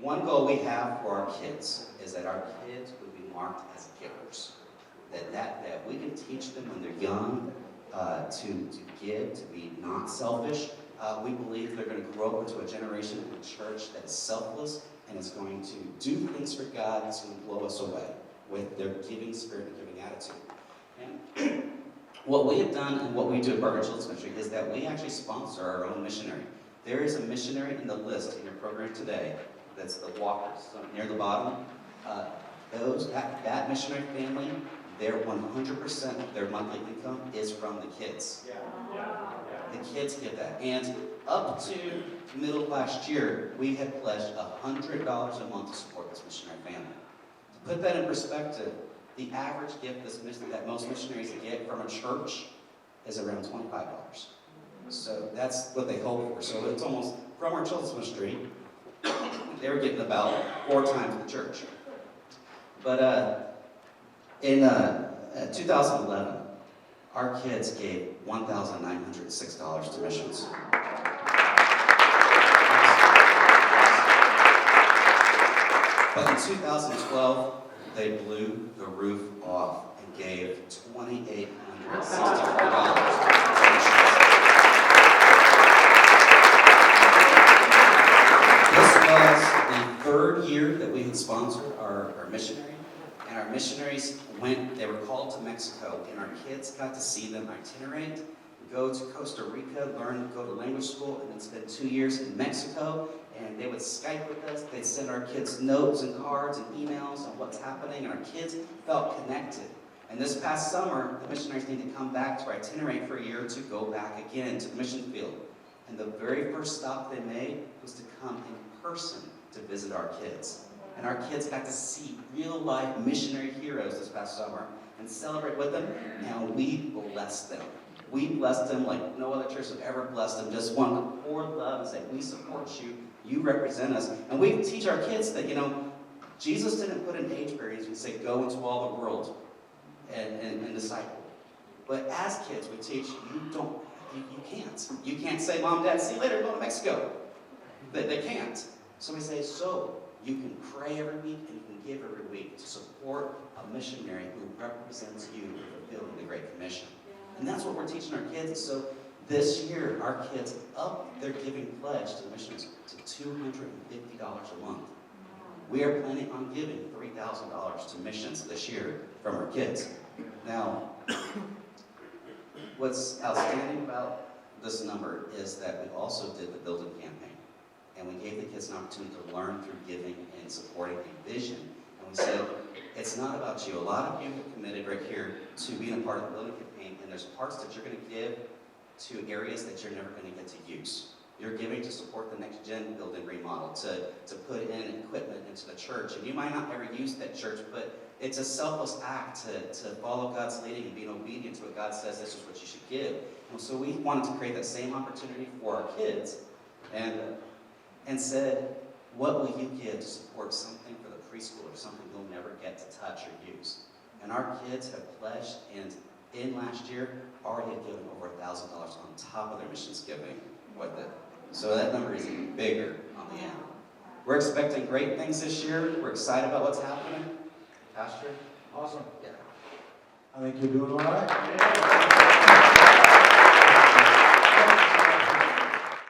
one goal we have for our kids is that our kids would be marked as givers. That we can teach them when they're young to give, to be not selfish. We believe they're going to grow up into a generation in the church that is selfless and is going to do things for God that's going to blow us away with their giving spirit and giving attitude. And what we have done and what we do at Barber Children's Ministry is that we actually sponsor our own missionary. There is a missionary in the list in your program today. That's the Walkers, so near the bottom. That missionary family, their 100% of their monthly income is from the kids. The kids get that. And up to middle of last year, we had pledged $100 a month to support this missionary family. To put that in perspective, the average gift that most missionaries get from a church is around $25. So that's what they hope for. So it's almost, from our children's ministry, they were getting about 4 times the church. But in 2011, our kids gave $1,906 to missions. But in 2012, they blew the roof off and gave $2,864 to missions. This was the 3rd year that we had sponsored our missionary. And our missionaries they were called to Mexico, and our kids got to see them itinerate, go to Costa Rica, go to language school, and then spend 2 years in Mexico. And they would Skype with us. They'd send our kids notes and cards and emails on what's happening, and our kids felt connected. And this past summer, the missionaries need to come back to itinerate for a year to go back again to the mission field. And the very first stop they made was to come in person to visit our kids. And our kids got to see real-life missionary heroes this past summer and celebrate with them, and we blessed them. We blessed them like no other church have ever blessed them. Just want to pour love and say, we support you, you represent us. And we teach our kids that, Jesus didn't put an age barrier and say, go into all the world and disciple. But as kids, we teach, you can't. You can't say, Mom, Dad, see you later, go to Mexico. They can't. So we say, you can pray every week and you can give every week to support a missionary who represents you in fulfilling the Great Commission. And that's what we're teaching our kids. So this year, our kids upped their giving pledge to missions to $250 a month. We are planning on giving $3,000 to missions this year from our kids. Now, what's outstanding about this number is that we also did the building campaign. And we gave the kids an opportunity to learn through giving and supporting a vision. And we said, it's not about you. A lot of you have committed right here to being a part of the building campaign, and there's parts that you're going to give to areas that you're never going to get to use. You're giving to support the next gen building remodel, to put in equipment into the church. And you might not ever use that church, but it's a selfless act to follow God's leading and being obedient to what God says this is what you should give. And so we wanted to create that same opportunity for our kids and said, what will you give to support something for the preschool or something they'll never get to touch or use? And our kids have pledged, and in last year, already have given over $1,000 on top of their missions giving with it. So that number is even bigger on the end. We're expecting great things this year. We're excited about what's happening. Pastor? Awesome. Yeah. I think you're doing all right.